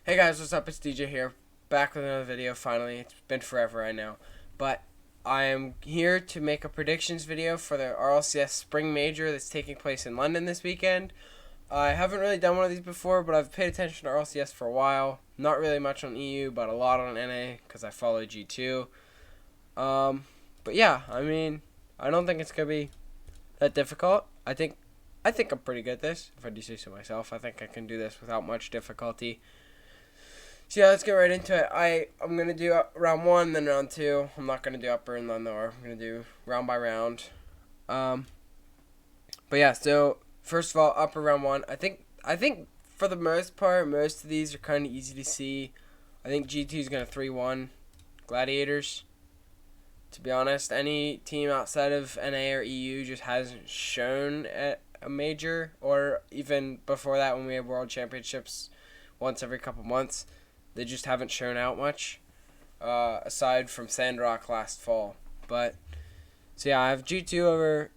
Hey guys, what's up? It's DJ here, back with another video finally. It's been forever, I know. But I am here to make a predictions video for the RLCS Spring Major that's taking place in London this weekend. I haven't really done one of these before, but I've paid attention to RLCS for a while. Not really much on EU, but a lot on NA because I follow G2. But yeah, I don't think it's going to be that difficult. I think I'm pretty good at this, if I do say so myself. I think I can do this without much difficulty. So yeah, let's get right into it. I'm going to do round 1, then round 2. I'm not going to do upper and lower. I'm going to do round by round. But yeah, so first of all, upper round 1. I think for the most part, most of these are kind of easy to see. I think G2 is going to 3-1 Gladiators. To be honest, any team outside of NA or EU just hasn't shown at a major, or even before that when we had World Championships once every couple months. They just haven't shown out much, aside from Sandrock last fall. But so yeah, I have G2 over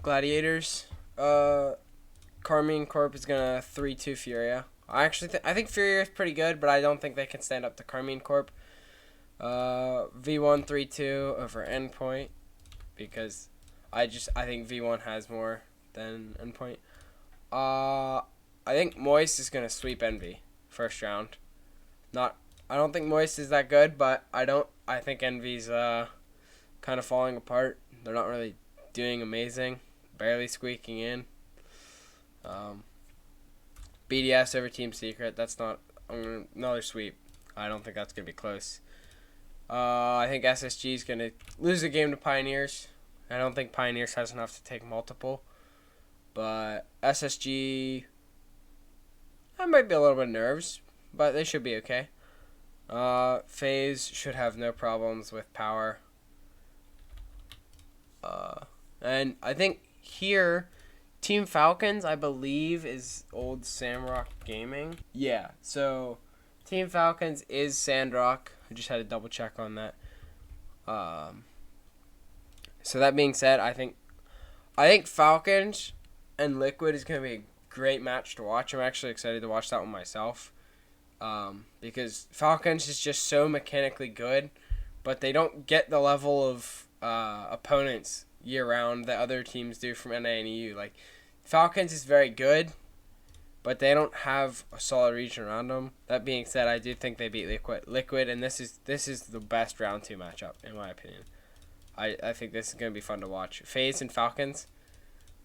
Gladiators. Carmine Corp is gonna 3-2 Furia. I think Furia is pretty good, but I don't think they can stand up to Carmine Corp. V1 3-2 over Endpoint, because I think V1 has more than Endpoint. I think Moist is gonna sweep Envy first round. I don't think Moist is that good, but I think Envy's kind of falling apart. They're not really doing amazing, barely squeaking in. BDS over Team Secret, that's not another sweep. I don't think that's gonna be close. I think SSG is gonna lose a game to Pioneers. I don't think Pioneers has enough to take multiple, but SSG, I might be a little bit of nerves, but they should be okay. FaZe should have no problems with Power. And I think here, Team Falcons, I believe, is old Samrock Gaming. Yeah, so Team Falcons is Sandrock. I just had to double check on that. So that being said, I think Falcons and Liquid is going to be a great match to watch. I'm actually excited to watch that one myself. Because Falcons is just so mechanically good, but they don't get the level of opponents year-round that other teams do from NA and EU. Like, Falcons is very good, but they don't have a solid region around them. That being said, I do think they beat Liquid, and this is the best round 2 matchup, in my opinion. I think this is going to be fun to watch. FaZe and Falcons,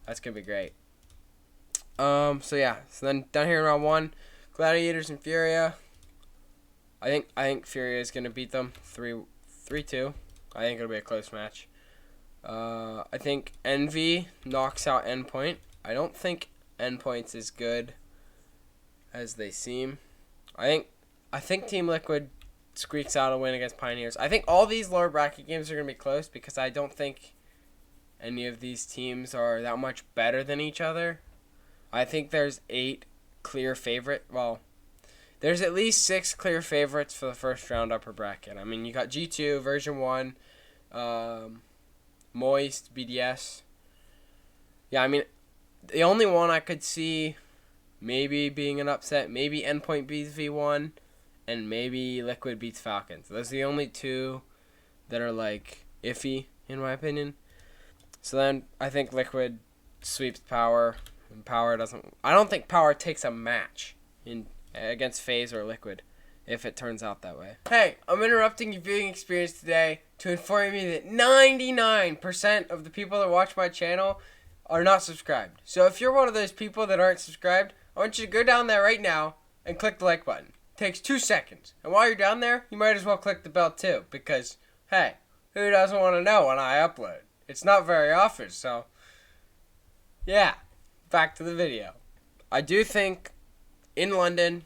that's going to be great. So then down here in round 1, Gladiators and Furia. I think Furia is gonna beat them 3-2. I think it'll be a close match. I think Envy knocks out Endpoint. I don't think Endpoint's as good as they seem. I think Team Liquid squeaks out a win against Pioneers. I think all these lower bracket games are gonna be close because I don't think any of these teams are that much better than each other. I think there's 8 clear favorite. Well, there's at least 6 clear favorites for the first round upper bracket. I mean, you got G2, version 1, Moist, BDS. Yeah, I mean, the only one I could see maybe being an upset, maybe Endpoint beats V1, and maybe Liquid beats Falcons. Those are the only 2 that are, like, iffy, in my opinion. So then I think Liquid sweeps Power. And Power doesn't. I don't think Power takes a match against FaZe or Liquid if it turns out that way. Hey, I'm interrupting your viewing experience today to inform you that 99% of the people that watch my channel are not subscribed. So if you're one of those people that aren't subscribed, I want you to go down there right now and click the like button. It takes 2 seconds. And while you're down there, you might as well click the bell too, because, hey, who doesn't want to know when I upload? It's not very often, so yeah. Back to the video. I do think in London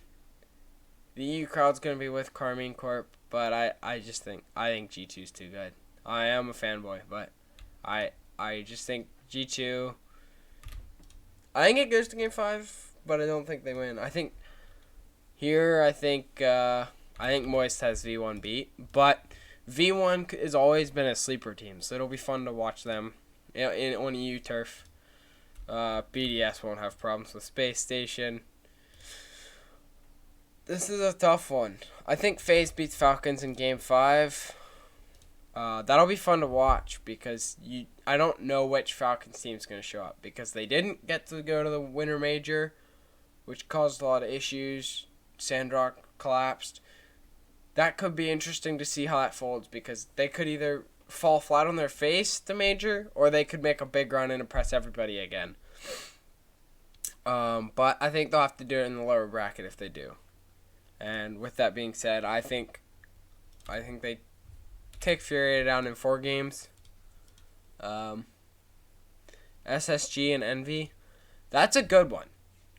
the EU crowd's going to be with Carmine Corp, but I think G2's too good. I am a fanboy, but I just think G2, I think it goes to game 5, but I don't think they win. I think Moist has V1 beat, but V1 has always been a sleeper team, so it'll be fun to watch them on EU turf. BDS won't have problems with Space Station. This is a tough one. I think FaZe beats Falcons in Game 5. That'll be fun to watch because I don't know which Falcons team's going to show up because they didn't get to go to the Winter Major, which caused a lot of issues. Sandrock collapsed. That could be interesting to see how that folds because they could either fall flat on their face the Major or they could make a big run and impress everybody again. But I think they'll have to do it in the lower bracket if they do. And with that being said, I think they take Furia down in 4 games. SSG and Envy, that's a good one.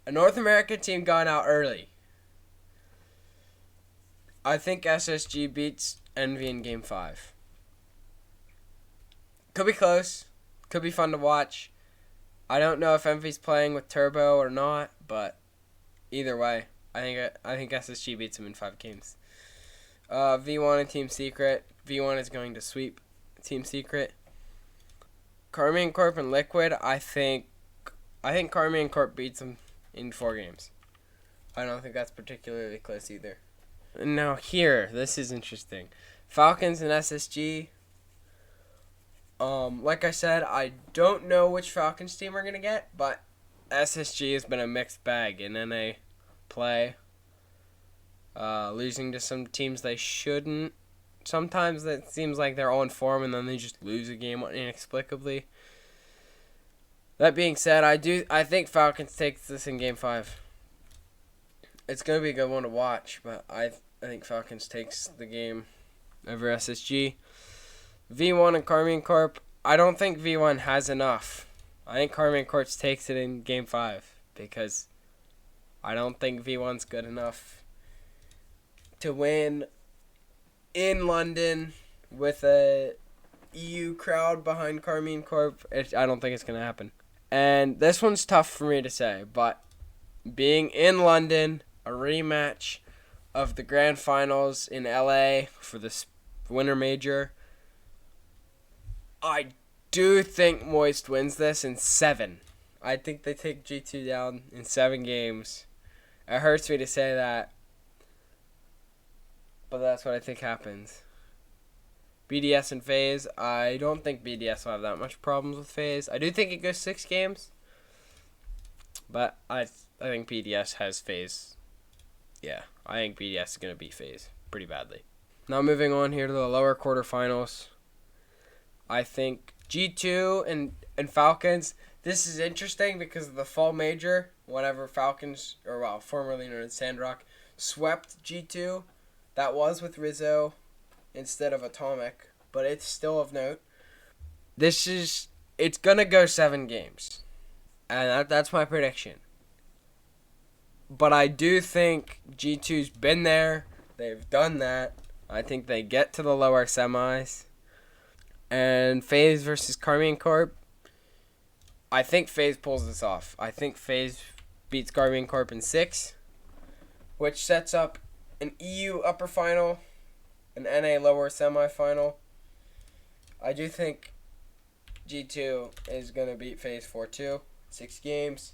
A North American team gone out early. I think SSG beats Envy in Game 5. Could be close. Could be fun to watch. I don't know if Envy's playing with Turbo or not, but either way, I think SSG beats him in 5 games. V1 and Team Secret. V1 is going to sweep Team Secret. Carmian Corp and Liquid. I think Carmian Corp beats them in 4 games. I don't think that's particularly close either. Now here, this is interesting. Falcons and SSG. Like I said, I don't know which Falcons team we're gonna get, but SSG has been a mixed bag in NA play. Losing to some teams they shouldn't. Sometimes it seems like they're on form and then they just lose a game inexplicably. That being said, I think Falcons takes this in Game 5. It's gonna be a good one to watch, but I think Falcons takes the game over SSG. V1 and Carmian Corp. I don't think V1 has enough. I think Carmian Corp takes it in Game 5 because I don't think V1's good enough to win in London with a EU crowd behind Carmian Corp. I don't think it's going to happen. And this one's tough for me to say, but being in London, a rematch of the grand finals in LA for the Winter Major, I do think Moist wins this in 7. I think they take G2 down in 7 games. It hurts me to say that, but that's what I think happens. BDS and FaZe, I don't think BDS will have that much problems with FaZe. I do think it goes 6 games, but I think BDS has FaZe. Yeah, I think BDS is going to beat FaZe pretty badly. Now moving on here to the lower quarterfinals. I think G2 and Falcons, this is interesting because of the fall major, whenever Falcons, formerly known as Sandrock, swept G2. That was with Rizzo instead of Atomic, but it's still of note. It's going to go 7 games, and that's my prediction. But I do think G2's been there. They've done that. I think they get to the lower semis. And FaZe versus Carmian Corp, I think FaZe pulls this off. I think FaZe beats Carmian Corp in 6, which sets up an EU upper final, an NA lower semifinal. I do think G2 is going to beat FaZe 4-2, 6 games,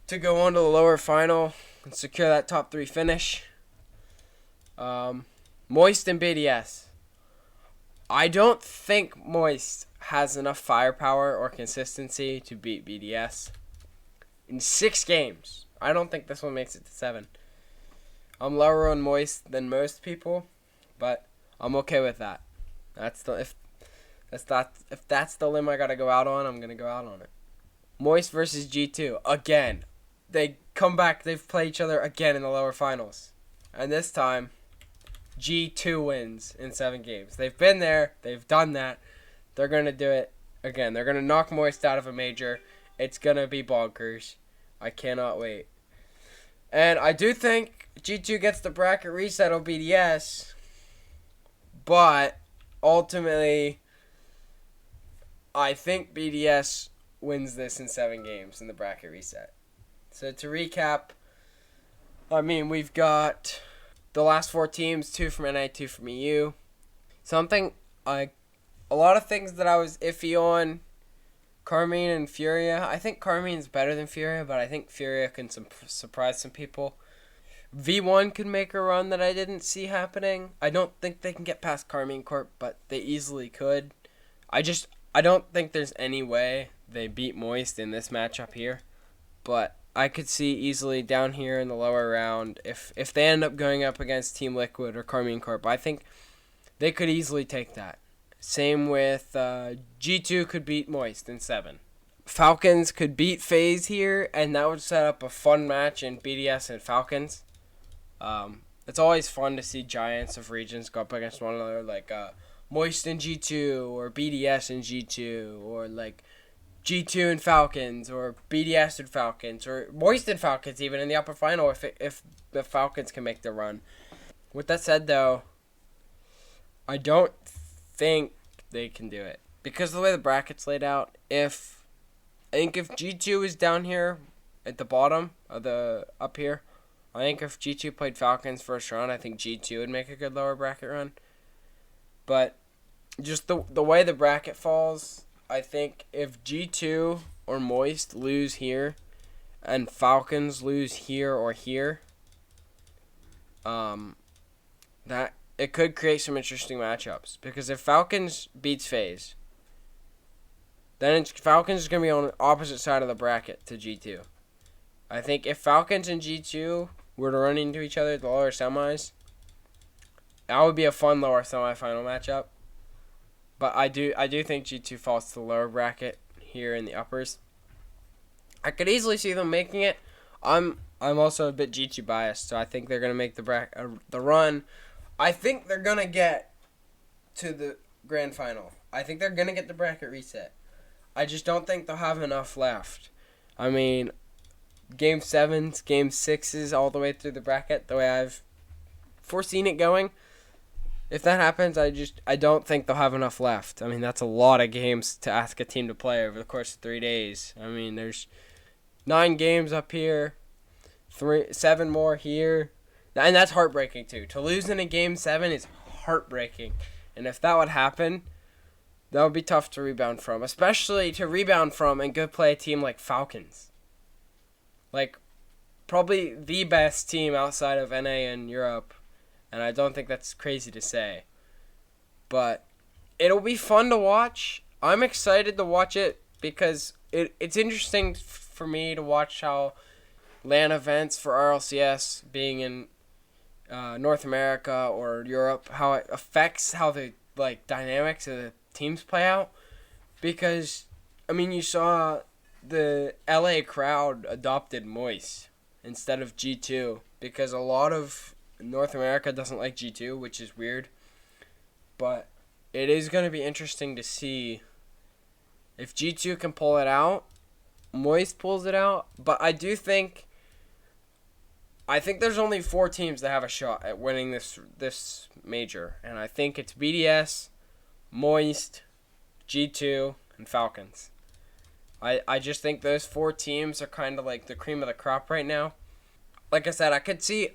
to go on to the lower final and secure that top 3 finish. Moist and BDS. I don't think Moist has enough firepower or consistency to beat BDS in 6 games. I don't think this one makes it to 7. I'm lower on Moist than most people, but I'm okay with that. If that's the limb I gotta go out on, I'm gonna go out on it. Moist versus G2 again. They come back. They've played each other again in the lower finals, and this time G2 wins in 7 games. They've been there. They've done that. They're going to do it again. They're going to knock Moist out of a major. It's going to be bonkers. I cannot wait. And I do think G2 gets the bracket reset on BDS. But ultimately, I think BDS wins this in 7 games in the bracket reset. So to recap, we've got the last 4 teams, 2 from NA, 2 from EU. A lot of things that I was iffy on, Carmine and Furia. I think Carmine's better than Furia, but I think Furia can surprise some people. V1 could make a run that I didn't see happening. I don't think they can get past Carmine Corp, but they easily could. I don't think there's any way they beat Moist in this matchup here. But I could see easily down here in the lower round, if they end up going up against Team Liquid or Carmine Corp, I think they could easily take that. Same with G2 could beat Moist in 7. Falcons could beat FaZe here, and that would set up a fun match in BDS and Falcons. It's always fun to see giants of regions go up against one another, like Moist and G2, or BDS and G2, or like G2 and Falcons, or BDS and Falcons, or Moist and Falcons even in the upper final if the Falcons can make the run. With that said, though, I don't think they can do it because of the way the bracket's laid out. I think if G2 is down here at the bottom of the up here, I think if G2 played Falcons first round, I think G2 would make a good lower bracket run. But just the way the bracket falls, I think if G2 or Moist lose here and Falcons lose here or here, that it could create some interesting matchups. Because if Falcons beats FaZe, then Falcons is going to be on the opposite side of the bracket to G2. I think if Falcons and G2 were to run into each other at the lower semis, that would be a fun lower semifinal matchup. But I do think G2 falls to the lower bracket here in the uppers. I could easily see them making it. I'm also a bit G2 biased, so I think they're gonna make the run. I think they're gonna get to the grand final. I think they're gonna get the bracket reset. I just don't think they'll have enough left. I mean, Game 7s, Game 6s, all the way through the bracket, the way I've foreseen it going. If that happens, I don't think they'll have enough left. I mean, that's a lot of games to ask a team to play over the course of 3 days. I mean, there's 9 games up here, 7 more here, and that's heartbreaking too. To lose in a Game 7 is heartbreaking, and if that would happen, that would be tough to rebound from, especially to rebound from and go play a team like Falcons. Like, probably the best team outside of NA and Europe. And I don't think that's crazy to say. But it'll be fun to watch. I'm excited to watch it because it's interesting for me to watch how LAN events for RLCS being in North America or Europe, how it affects how the dynamics of the teams play out. Because, I mean, you saw the LA crowd adopted Moist instead of G2 because a lot of North America doesn't like G2, which is weird. But it is going to be interesting to see if G2 can pull it out. Moist pulls it out. But I think there's only 4 teams that have a shot at winning this major. And I think it's BDS, Moist, G2, and Falcons. I just think those 4 teams are kind of like the cream of the crop right now. Like I said, I could see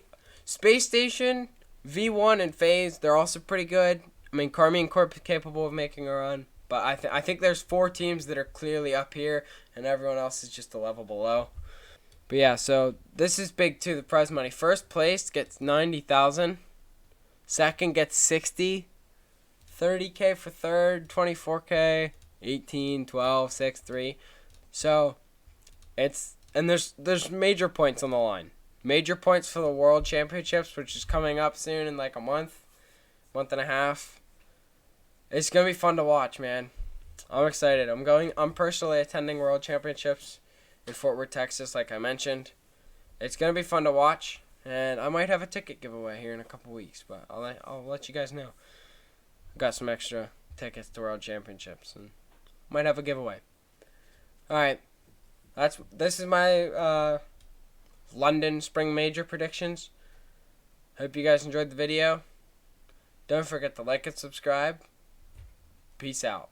Space Station, V1, and FaZe, they're also pretty good. I mean, Carmine Corp is capable of making a run. But I think there's 4 teams that are clearly up here, and everyone else is just a level below. But yeah, so this is big too, the prize money. First place gets 90,000. Second gets 60. 30K for third, 24K, 18, 12, 6, 3. So, there's major points on the line. Major points for the World Championships, which is coming up soon in like a month and a half. It's going to be fun to watch, man. I'm excited. I'm personally attending World Championships in Fort Worth, Texas, like I mentioned. It's going to be fun to watch, and I might have a ticket giveaway here in a couple weeks, but I'll let you guys know. Got some extra tickets to World Championships, and might have a giveaway. Alright, this is my London Spring Major predictions. Hope you guys enjoyed the video. Don't forget to like and subscribe. Peace out.